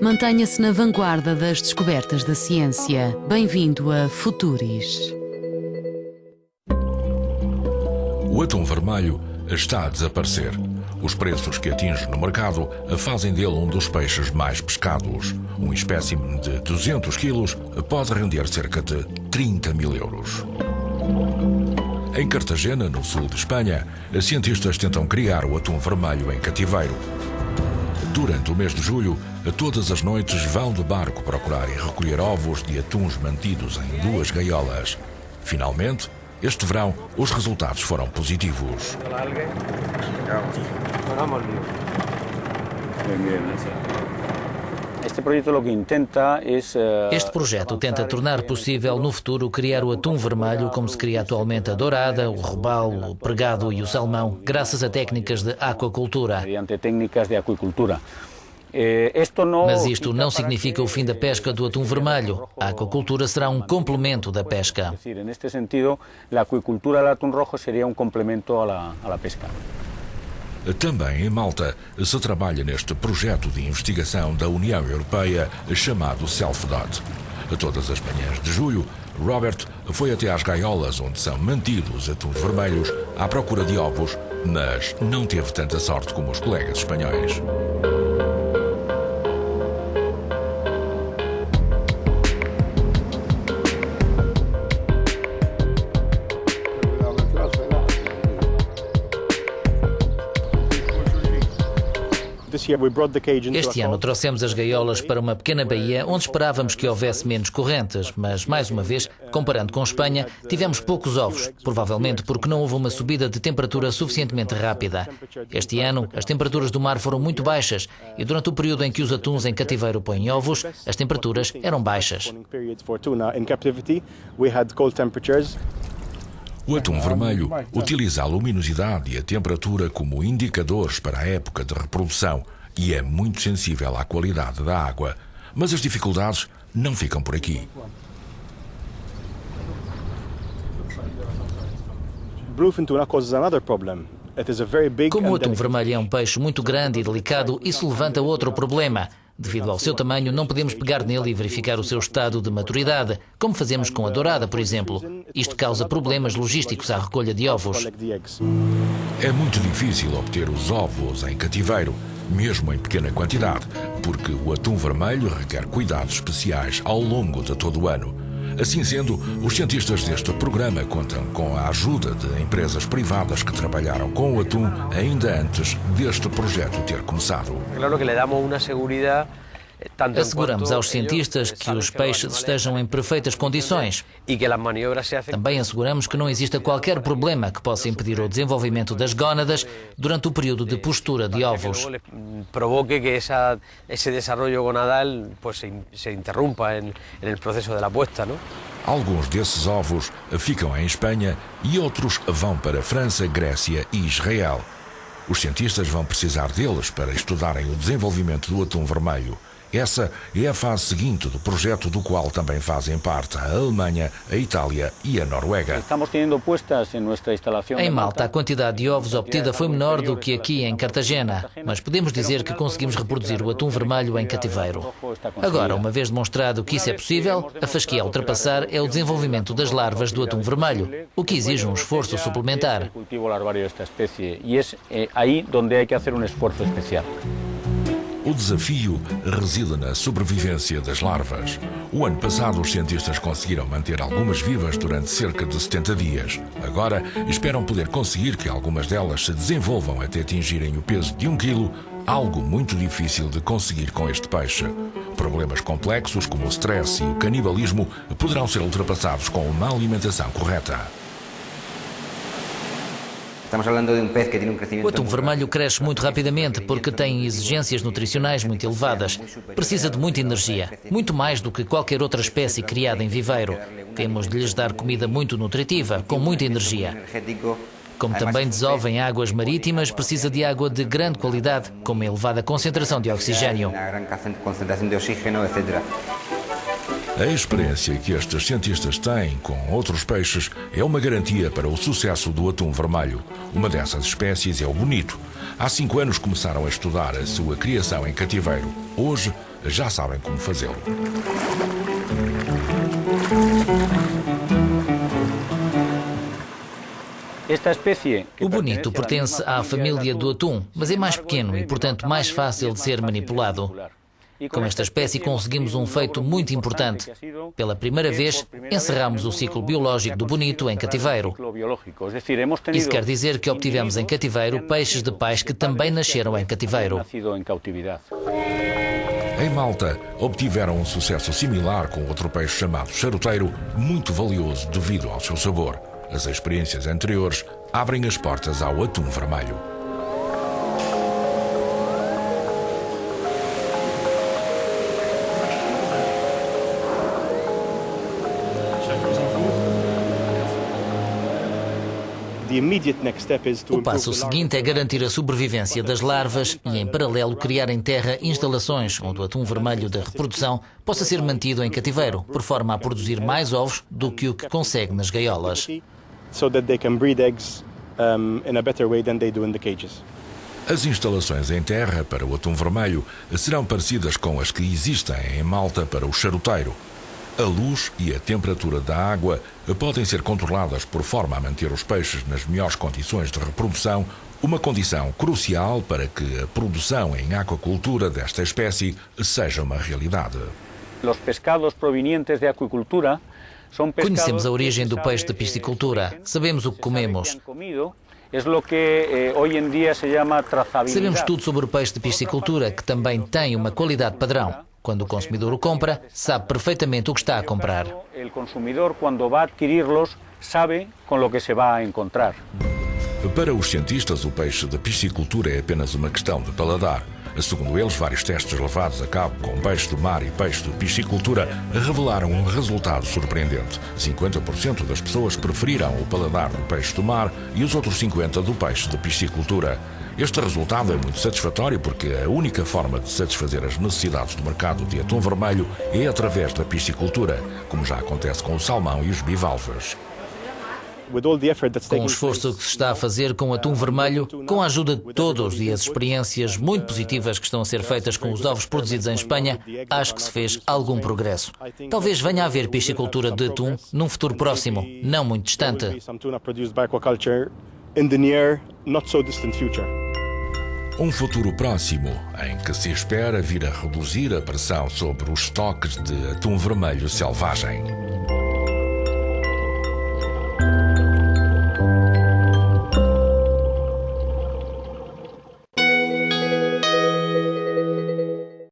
Mantenha-se na vanguarda das descobertas da ciência. Bem-vindo a Futuris. O atum vermelho está a desaparecer. Os preços que atinge no mercado fazem dele um dos peixes mais pescados. Um espécime de 200 quilos pode render cerca de 30 mil euros. Em Cartagena, no sul de Espanha, cientistas tentam criar o atum vermelho em cativeiro. Durante o mês de julho, todas as noites vão de barco procurar e recolher ovos de atuns mantidos em 2 gaiolas. Finalmente, este verão, os resultados foram positivos. Este projeto tenta tornar possível no futuro criar o atum vermelho como se cria atualmente a dourada, o robalo, o pregado e o salmão, graças a técnicas de aquacultura. Mas isto não significa o fim da pesca do atum vermelho. A aquacultura será um complemento da pesca. Neste sentido, a aquicultura do atum rojo seria um complemento à pesca. Também em Malta se trabalha neste projeto de investigação da União Europeia chamado Selfdot. Todas as manhãs de julho, Robert foi até às gaiolas onde são mantidos atuns vermelhos à procura de ovos, mas não teve tanta sorte como os colegas espanhóis. Este ano trouxemos as gaiolas para uma pequena baía onde esperávamos que houvesse menos correntes, mas, mais uma vez, comparando com Espanha, tivemos poucos ovos, provavelmente porque não houve uma subida de temperatura suficientemente rápida. Este ano, as temperaturas do mar foram muito baixas e durante o período em que os atuns em cativeiro põem ovos, as temperaturas eram baixas. O atum vermelho utiliza a luminosidade e a temperatura como indicadores para a época de reprodução e é muito sensível à qualidade da água. Mas as dificuldades não ficam por aqui. Como o atum vermelho é um peixe muito grande e delicado, isso levanta outro problema. Devido ao seu tamanho, não podemos pegar nele e verificar o seu estado de maturidade, como fazemos com a dourada, por exemplo. Isto causa problemas logísticos à recolha de ovos. É muito difícil obter os ovos em cativeiro, mesmo em pequena quantidade, porque o atum vermelho requer cuidados especiais ao longo de todo o ano. Assim sendo, os cientistas deste programa contam com a ajuda de empresas privadas que trabalharam com o atum ainda antes deste projeto ter começado. Asseguramos aos cientistas que os peixes estejam em perfeitas condições. Também asseguramos que não exista qualquer problema que possa impedir o desenvolvimento das gónadas durante o período de postura de ovos. Provoque que esse desenvolvimento gonadal se interrompa no processo da puesta, Alguns desses ovos ficam em Espanha e outros vão para França, Grécia e Israel. Os cientistas vão precisar deles para estudarem o desenvolvimento do atum vermelho. Essa é a fase seguinte do projeto do qual também fazem parte a Alemanha, a Itália e a Noruega. Em Malta, a quantidade de ovos obtida foi menor do que aqui em Cartagena, mas podemos dizer que conseguimos reproduzir o atum vermelho em cativeiro. Agora, uma vez demonstrado que isso é possível, a fasquia a ultrapassar é o desenvolvimento das larvas do atum vermelho, o que exige um esforço suplementar. E é aí onde há que fazer um esforço especial. O desafio reside na sobrevivência das larvas. O ano passado, os cientistas conseguiram manter algumas vivas durante cerca de 70 dias. Agora, esperam poder conseguir que algumas delas se desenvolvam até atingirem o peso de 1 quilo, algo muito difícil de conseguir com este peixe. Problemas complexos como o stress e o canibalismo poderão ser ultrapassados com uma alimentação correta. O atum vermelho cresce muito rapidamente porque tem exigências nutricionais muito elevadas. Precisa de muita energia, muito mais do que qualquer outra espécie criada em viveiro. Temos de lhes dar comida muito nutritiva, com muita energia. Como também desova em águas marítimas, precisa de água de grande qualidade, com uma elevada concentração de oxigênio. A experiência que estes cientistas têm com outros peixes é uma garantia para o sucesso do atum vermelho. Uma dessas espécies é o bonito. Há 5 anos começaram a estudar a sua criação em cativeiro. Hoje já sabem como fazê-lo. O bonito pertence à família do atum, mas é mais pequeno e, portanto, mais fácil de ser manipulado. Com esta espécie conseguimos um feito muito importante. Pela primeira vez, encerramos o ciclo biológico do bonito em cativeiro. Isso quer dizer que obtivemos em cativeiro peixes de pais que também nasceram em cativeiro. Em Malta, obtiveram um sucesso similar com outro peixe chamado charuteiro, muito valioso devido ao seu sabor. As experiências anteriores abrem as portas ao atum vermelho. O passo seguinte é garantir a sobrevivência das larvas e, em paralelo, criar em terra instalações onde o atum vermelho da reprodução possa ser mantido em cativeiro, por forma a produzir mais ovos do que o que consegue nas gaiolas. As instalações em terra para o atum vermelho serão parecidas com as que existem em Malta para o charuteiro. A luz e a temperatura da água podem ser controladas por forma a manter os peixes nas melhores condições de reprodução, uma condição crucial para que a produção em aquacultura desta espécie seja uma realidade. Conhecemos a origem do peixe de piscicultura, sabemos o que comemos. Sabemos tudo sobre o peixe de piscicultura, que também tem uma qualidade padrão. Quando o consumidor o compra, sabe perfeitamente o que está a comprar. O consumidor, quando vai adquirirlos, sabe com o que se vai encontrar. Para os cientistas, o peixe de piscicultura é apenas uma questão de paladar. Segundo eles, vários testes levados a cabo com peixe do mar e peixe de piscicultura revelaram um resultado surpreendente. 50% das pessoas preferiram o paladar do peixe do mar e os outros 50% do peixe de piscicultura. Este resultado é muito satisfatório porque a única forma de satisfazer as necessidades do mercado de atum vermelho é através da piscicultura, como já acontece com o salmão e os bivalves. Com o esforço que se está a fazer com o atum vermelho, com a ajuda de todos e as experiências muito positivas que estão a ser feitas com os ovos produzidos em Espanha, acho que se fez algum progresso. Talvez venha a haver piscicultura de atum num futuro próximo, não muito distante. Um futuro próximo em que se espera vir a reduzir a pressão sobre os estoques de atum vermelho selvagem.